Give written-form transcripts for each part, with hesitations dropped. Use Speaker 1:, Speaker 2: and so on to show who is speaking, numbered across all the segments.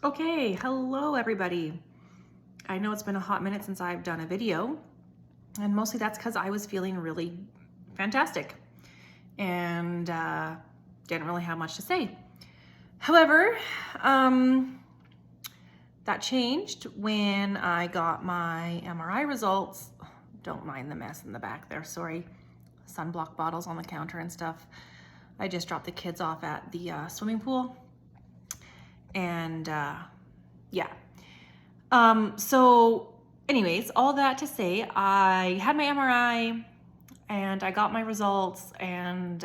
Speaker 1: Okay, hello everybody. I know it's been a hot minute since I've done a video, and mostly that's because I was feeling really fantastic and didn't really have much to say. However, that changed when I got my MRI results. Don't mind the mess in the back there, sorry. Sunblock bottles on the counter and stuff. I just dropped the kids off at the swimming pool. And yeah. So anyways, all that to say, I had my MRI and I got my results, and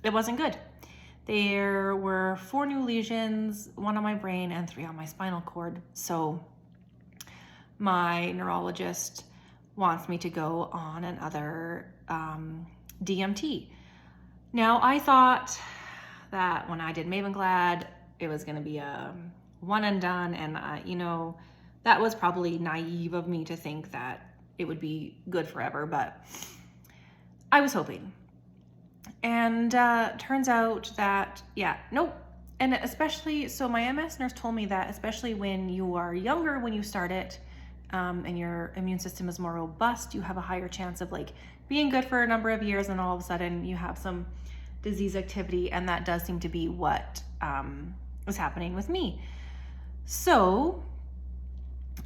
Speaker 1: it wasn't good. There were 4 new lesions, 1 on my brain and 3 on my spinal cord. So my neurologist wants me to go on another DMT. Now, I thought that when I did Mavenclad, it was going to be a one and done, and that was probably naive of me to think that it would be good forever, but I was hoping. And turns out that, nope. And especially, so my MS nurse told me that especially when you are younger, when you start it, and your immune system is more robust, you have a higher chance of being good for a number of years, and all of a sudden you have some disease activity, and that does seem to be what was happening with me. So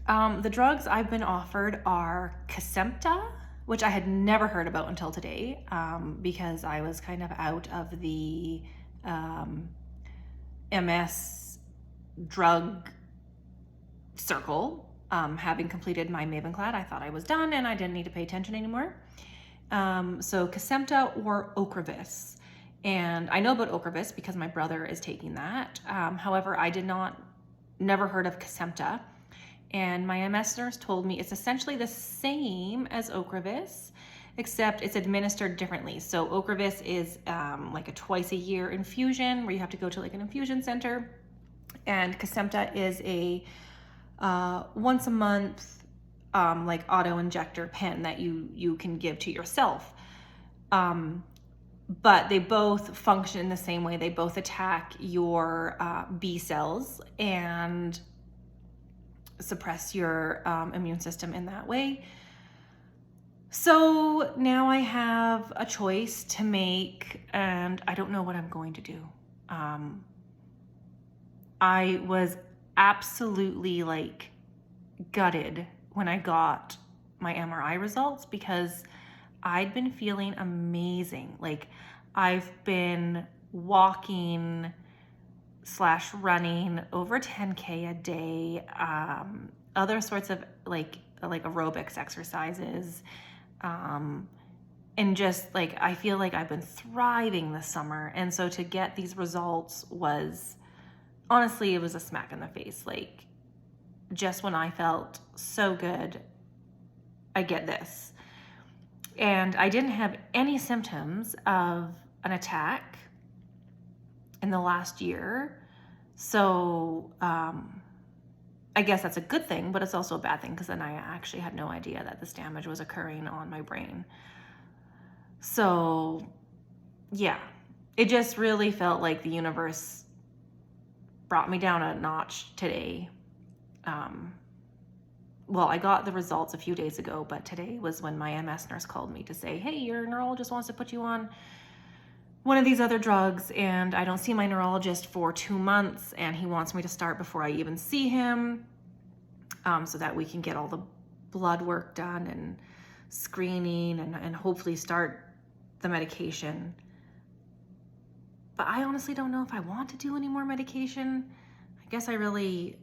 Speaker 1: the drugs I've been offered are Kesimpta, which I had never heard about until today, because I was kind of out of the MS drug circle. Having completed my Mavenclad, I thought I was done and I didn't need to pay attention anymore. So Kesimpta or Ocrevus. And I know about Ocrevus because my brother is taking that. However, I never heard of Kesimpta. And my MS nurse told me it's essentially the same as Ocrevus, except it's administered differently. So Ocrevus is like a twice a year infusion where you have to go to an infusion center. And Kesimpta is a once a month auto injector pen that you can give to yourself. But they both function in the same way. They both attack your B cells and suppress your immune system in that way. So now I have a choice to make, and I don't know what I'm going to do. I was absolutely gutted when I got my MRI results because I'd been feeling amazing. I've been walking / running over 10K a day, other sorts of like aerobics exercises, and just I feel like I've been thriving this summer. And so to get these results was, honestly, it was a smack in the face. Just when I felt so good, I get this. And I didn't have any symptoms of an attack in the last year. So I guess that's a good thing, but it's also a bad thing because then I actually had no idea that this damage was occurring on my brain. So yeah, it just really felt like the universe brought me down a notch today. Well, I got the results a few days ago, but today was when my MS nurse called me to say, hey, your neurologist wants to put you on one of these other drugs, and I don't see my neurologist for 2 months, and he wants me to start before I even see him, so that we can get all the blood work done and screening and hopefully start the medication. But I honestly don't know if I want to do any more medication. I guess I really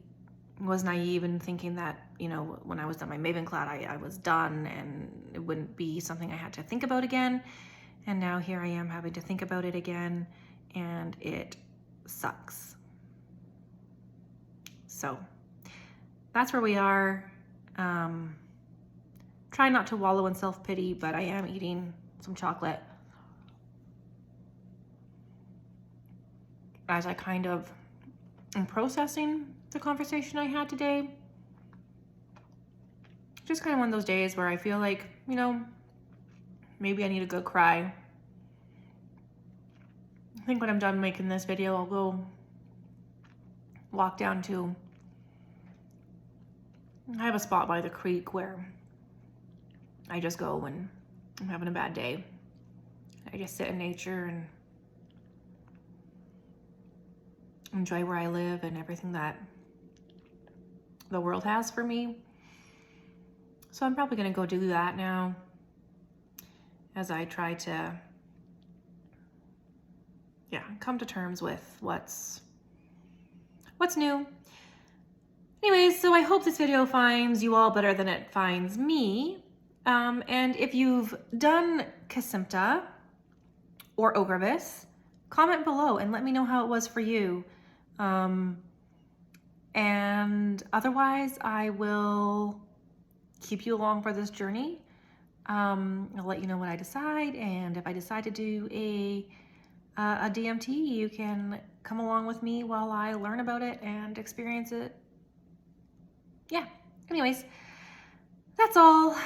Speaker 1: was naive in thinking that, when I was done my Mavenclad, I was done and it wouldn't be something I had to think about again. And now here I am having to think about it again, and it sucks. So that's where we are. Try not to wallow in self-pity, but I am eating some chocolate as I kind of am processing the conversation I had today. Just kind of one of those days where I feel like, maybe I need a good cry. I think when I'm done making this video, I'll go walk down to, I have a spot by the creek where I just go when I'm having a bad day. I just sit in nature and enjoy where I live and everything that the world has for me. So I'm probably gonna go do that now as I try to, come to terms with what's new. Anyways, so I hope this video finds you all better than it finds me. And if you've done Kesimpta or Ocrevus, comment below and let me know how it was for you. And otherwise, I will keep you along for this journey. I'll let you know what I decide, and if I decide to do a DMT, you can come along with me while I learn about it and experience it. Yeah, anyways, that's all.